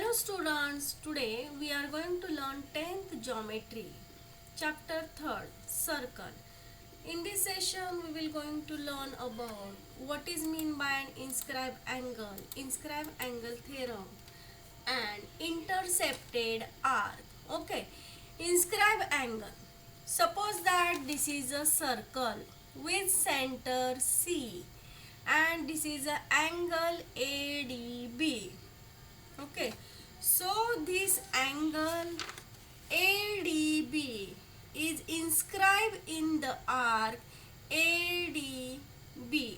Hello students, today we are going to learn 10th geometry, chapter 3rd, circle. In this session we will going to learn about what is mean by an inscribed angle theorem and intercepted arc. Okay, inscribed angle. Suppose that this is a circle with center C and this is an angle ADB. Okay, so this angle ADB is inscribed in the arc ADB.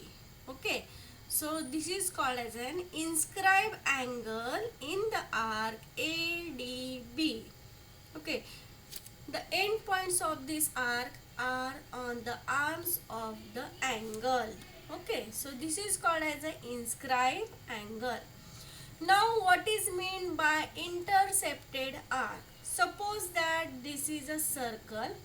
Okay, so this is called as an inscribed angle in the arc ADB. Okay, the end points of this arc are on the arms of the angle. Okay, so this is called as an inscribed angle. Now what is meant by intercepted arc? Suppose that this is a circle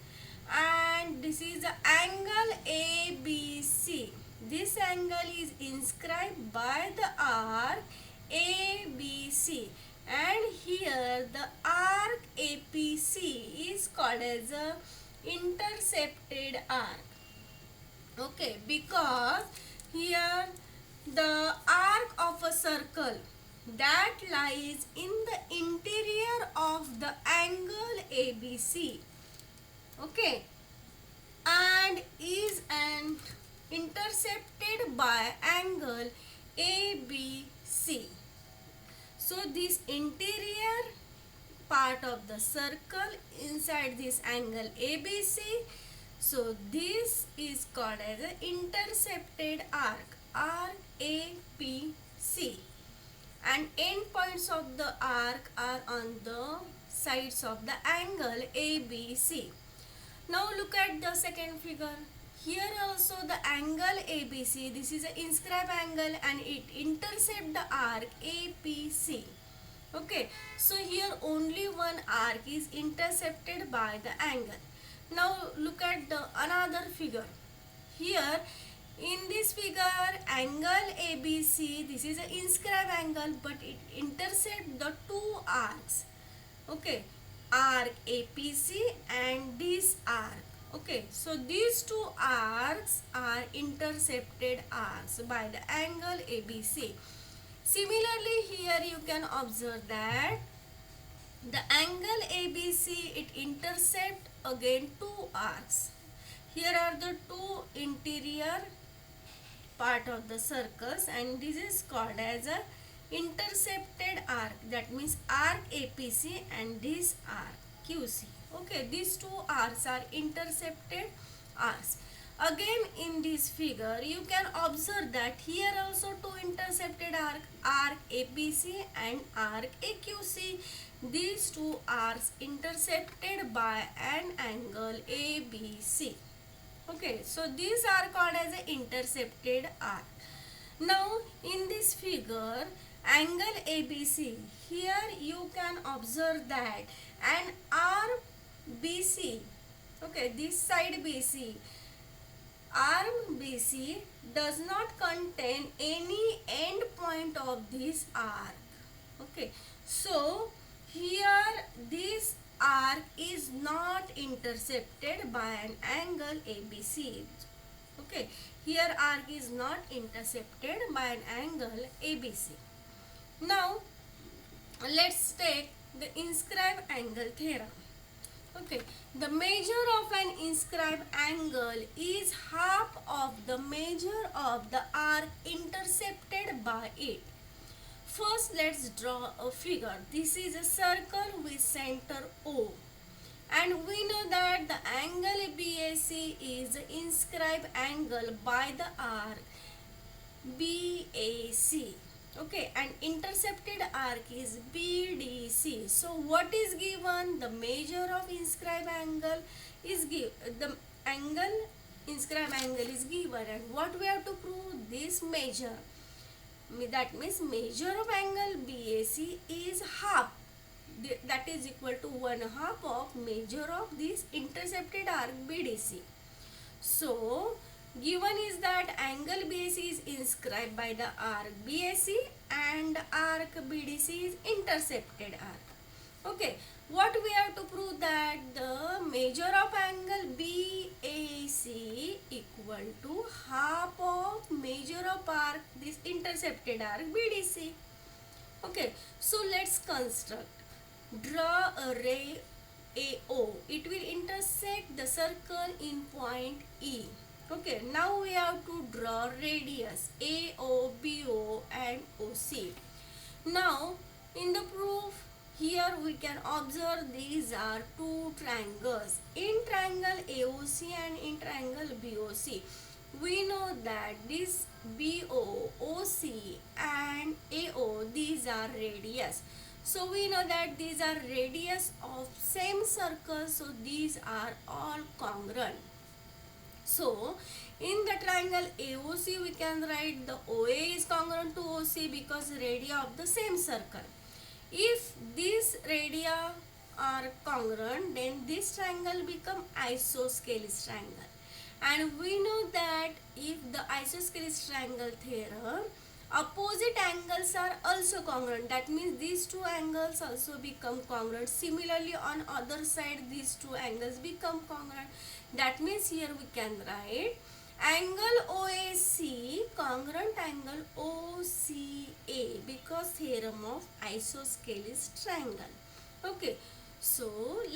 and this is the angle ABC. This angle is inscribed by the arc ABC, and here the arc APC is called as a intercepted arc. Okay, because here the arc of a circle that lies in the interior of the angle ABC, okay, and is an intercepted by angle ABC. So this interior part of the circle inside this angle ABC, so this is called as an intercepted arc, RAPC, and end points of the arc are on the sides of the angle ABC. Now look at the second figure. Here also the angle ABC, this is an inscribed angle and it intercepts the arc APC. Okay, so here only one arc is intercepted by the angle. Now look at the another figure. Here in this figure, angle ABC, this is an inscribed angle but it intercepts the two arcs. Okay, arc APC and this arc. Okay, so these two arcs are intercepted arcs by the angle ABC. Similarly, here you can observe that the angle ABC, it intercepts again two arcs. Here are the two interior part of the circles and this is called as a intercepted arc, that means arc APC and this arc QC. Okay, these two arcs are intercepted arcs. Again in this figure you can observe that here also two intercepted arc APC and arc AQC. These two arcs intercepted by an angle ABC. Okay, so these are called as an intercepted arc. Now in this figure, angle ABC, here you can observe that an arm BC, okay, this side BC, arm BC does not contain any end point of this arc. Okay, so here this arc is not intercepted by an angle ABC. Okay, here arc is not intercepted by an angle ABC. Now let's take the inscribed angle theorem. Okay, the measure of an inscribed angle is half of the measure of the arc intercepted by it. First, let's draw a figure. This is a circle with center O. And we know that the angle BAC is the inscribed angle by the arc BAC. Okay, and intercepted arc is BDC. So what is given? The measure of inscribed angle is given. The angle inscribed angle is given, and what we have to prove? This measure. That means measure of angle BAC is half, that is equal to 1/2 of measure of this intercepted arc BDC. So given is that angle BAC is inscribed by the arc BAC and arc BDC is intercepted arc. Okay, what we have to prove that the measure of angle BAC equal to half of measure of arc, this intercepted arc BDC. Okay, so let's construct. Draw a ray AO. It will intersect the circle in point E. Okay, now we have to draw radius AO, BO and OC. Now, in the proof, here we can observe these are two triangles. In triangle AOC and in triangle BOC, we know that this BO, OC and AO, these are radius. So we know that these are radius of same circle, so these are all congruent. So in the triangle AOC we can write the OA is congruent to OC because radii of the same circle. If these radii are congruent, then this triangle become isosceles triangle. And we know that if the isosceles triangle theorem, opposite angles are also congruent. That means these two angles also become congruent. Similarly, on other side, these two angles become congruent. That means here we can write angle OAC congruent angle OCA because theorem of isosceles triangle. Okay, so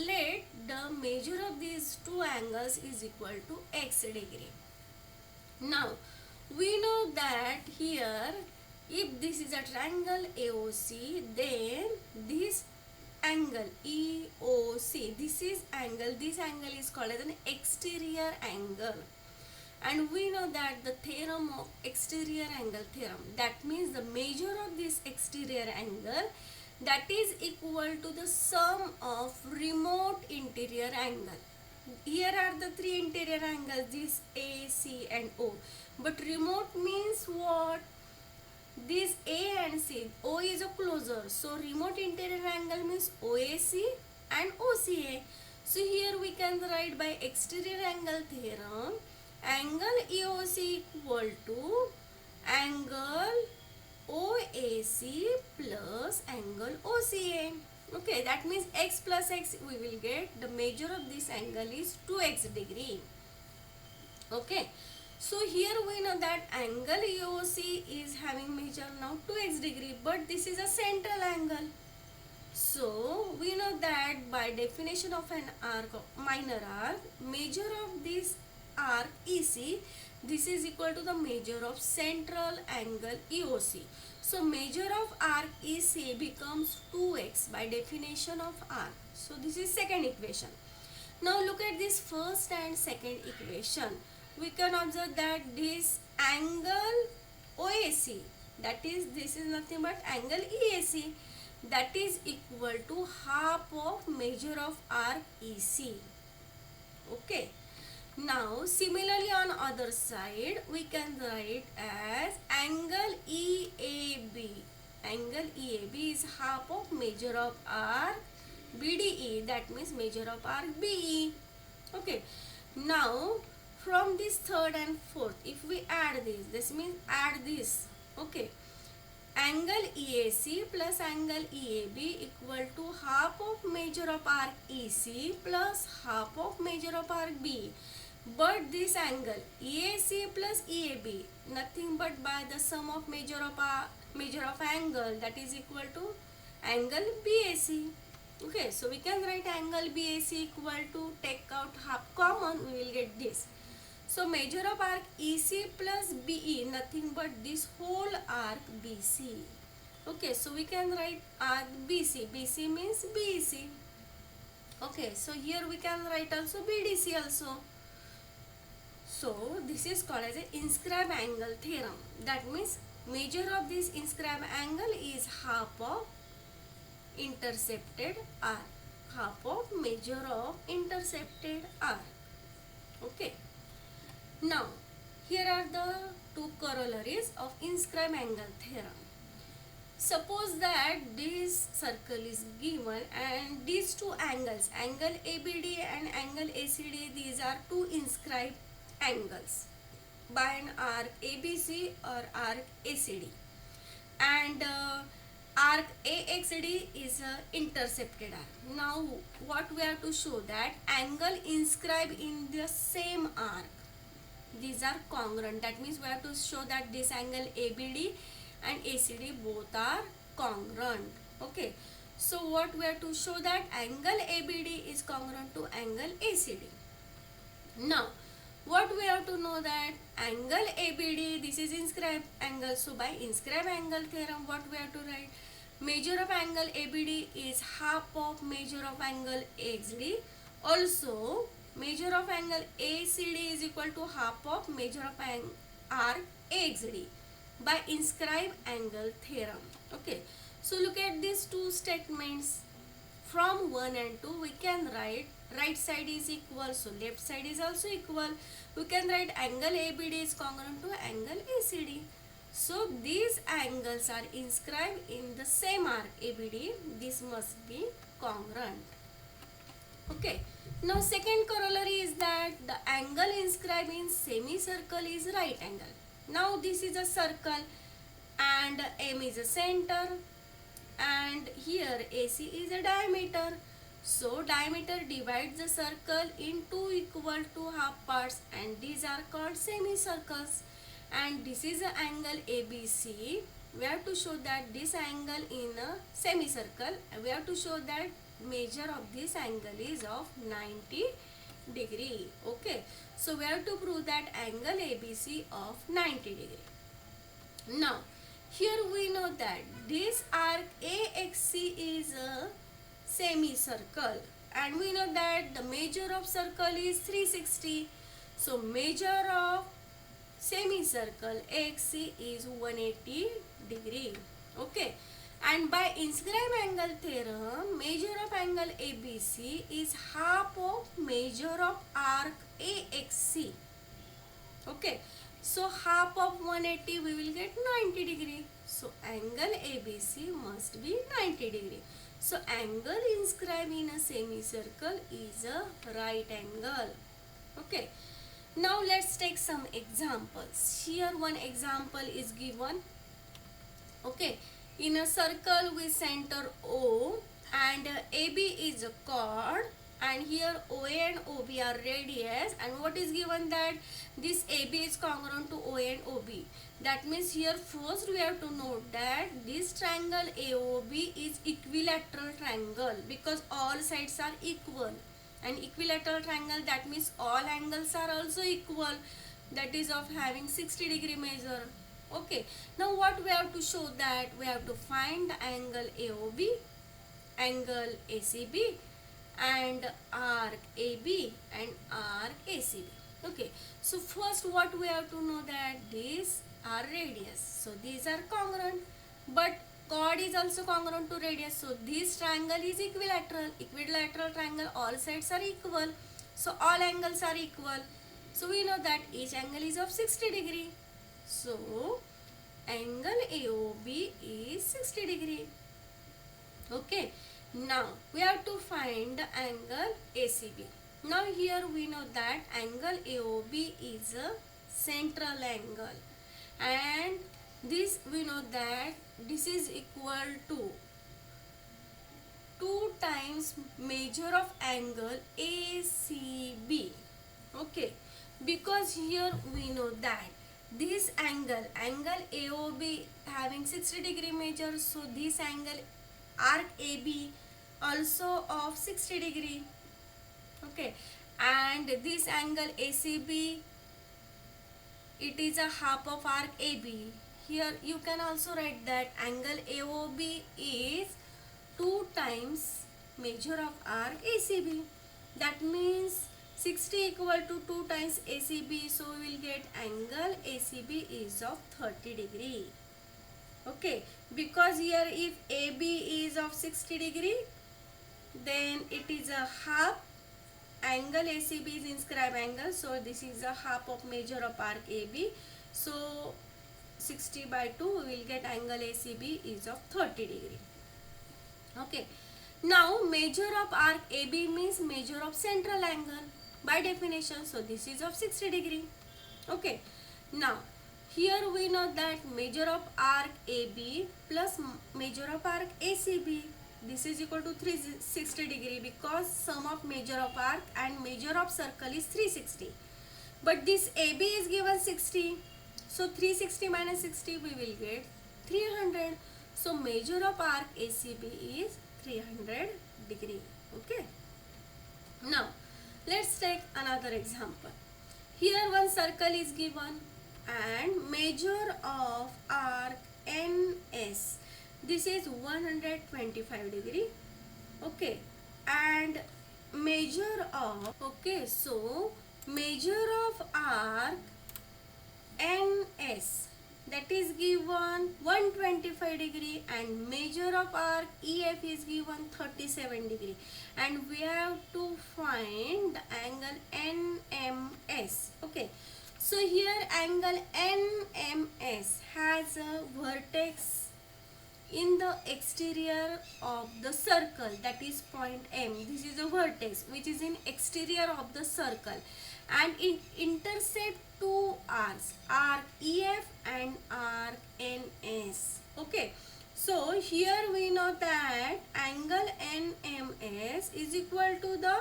let the measure of these two angles is equal to x degree. Now we know that here if this is a triangle AOC, then this angle EOC, this angle is called as an exterior angle. And we know that the theorem of exterior angle theorem, that means the measure of this exterior angle, that is equal to the sum of remote interior angle. Here are the three interior angles, this A, C and O. But remote means what? This A and C, O is a closer. So remote interior angle means OAC and OCA. So here we can write by exterior angle theorem, angle EOC equal to angle OAC plus angle OCA. Okay, that means x plus x we will get the measure of this angle is 2x degree. Okay, so here we know that angle EOC is having measure now 2x degree, but this is a central angle. So we know that by definition of an arc, minor arc, measure of this arc EC, this is equal to the measure of central angle EOC. So measure of arc EC becomes 2x by definition of arc. So this is second equation. Now look at this first and second equation. We can observe that this angle OAC, that is this is nothing but angle EAC, that is equal to half of measure of arc EC. Okay. Now similarly on other side we can write as angle EAB. Angle EAB is half of measure of arc BDE, that means measure of arc BE. Okay. Now from this third and fourth, if we add this means add this. Okay. Angle EAC plus angle EAB equal to half of measure of arc EC plus half of measure of arc BE. But this angle EAC plus EAB nothing but by the sum of measure of angle, that is equal to angle BAC. Okay, so we can write angle BAC equal to, take out half common, we will get this. So measure of arc EC plus BE nothing but this whole arc BC. Okay, so we can write arc BC. BC means BEC. Okay, so here we can write also BDC also. So this is called as a inscribed angle theorem. That means measure of this inscribed angle is half of intercepted arc. Half of measure of intercepted arc. Okay. Now here are the two corollaries of inscribed angle theorem. Suppose that this circle is given and these two angles, angle ABD and angle ACD, these are two inscribed angles by an arc ABC or arc ACD. and arc AXD is a intercepted arc. Now what we have to show that angle inscribed in the same arc, these are congruent. That means we have to show that this angle ABD and ACD both are congruent. Okay, so what we have to show that angle ABD is congruent to angle ACD. Now what we have to know that angle ABD, this is inscribed angle, so by inscribed angle theorem what we have to write, measure of angle ABD is half of measure of angle AXD. Also measure of angle ACD is equal to half of measure of arc AXD by inscribed angle theorem. Okay, so look at these two statements. From 1 and 2 we can write right side is equal, so left side is also equal. We can write angle ABD is congruent to angle ACD. So these angles are inscribed in the same arc ABD. This must be congruent. Okay. Now second corollary is that the angle inscribed in semicircle is right angle. Now this is a circle and M is a center and here AC is a diameter. So diameter divides the circle in two equal to half parts and these are called semicircles. And this is the angle ABC. We have to show that this angle in a semicircle, we have to show that measure of this angle is of 90 degree. Okay, so we have to prove that angle ABC of 90 degree. Now here we know that this arc AXC is a semicircle and we know that the measure of circle is 360. So measure of semicircle AXC is 180 degree. Okay, and by inscribed angle theorem, measure of angle ABC is half of measure of arc AXC. Okay, so half of 180 we will get 90 degree. So angle ABC must be 90 degree. So angle inscribed in a semicircle is a right angle. Okay. Now let's take some examples. Here one example is given. Okay. In a circle with center O and AB is a chord and here OA and OB are radius, and what is given that this AB is congruent to OA and OB. That means here first we have to note that this triangle AOB is equilateral triangle because all sides are equal. And equilateral triangle, that means all angles are also equal, that is of having 60 degree measure. Okay, now what we have to show that we have to find the angle AOB, angle ACB and arc AB and arc ACB. Okay, so first what we have to know that these are radius, so these are congruent, but chord is also congruent to radius, so this triangle is equilateral triangle, all sides are equal, so all angles are equal. So we know that each angle is of 60 degree. So angle AOB is 60 degree. Okay, now we have to find the angle ACB. Now here we know that angle AOB is a central angle and this we know that this is equal to 2 times measure of angle ACB. Okay, because here we know that this angle AOB having 60 degree measure, so this angle arc AB also of 60 degree. Okay, and this angle ACB, it is a half of arc AB. Here you can also write that angle AOB is 2 times measure of arc ACB. That means 60 equal to 2 times ACB, so we will get angle ACB is of 30 degree. Okay, because here if AB is of 60 degree, then it is a half angle ACB is inscribed angle, so this is a half of measure of arc AB. So 60 by 2 we will get angle ACB is of 30 degree. Okay, now measure of arc AB means measure of central angle by definition, so this is of 60 degree. Okay, now Here we know that measure of arc AB plus measure of arc ACB. This is equal to 360 degree because sum of measure of arc and measure of circle is 360. But this AB is given 60. So 360 minus 60 we will get 300. So measure of arc ACB is 300 degree. Okay. Now let's take another example. Here one circle is given and measure of arc NS. This is 125 degree. Okay. And measure of, okay, so measure of arc NS, that is given 125 degree and measure of arc EF is given 37 degree, and we have to find the angle NMS. Okay, so here angle NMS has a vertex in the exterior of the circle, that is point M. This is a vertex which is in exterior of the circle and it intercept two arcs, arc EF and arc NS. Okay, so here we know that angle NMS is equal to the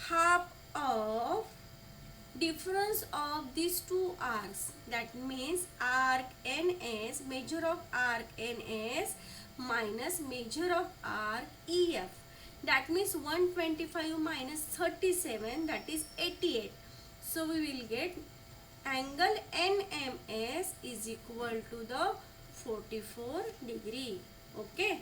half of difference of these two arcs, that means arc NS, measure of arc NS minus measure of arc EF, that means 125 minus 37, that is 88. So we will get angle NMS is equal to the 44 degree. Okay.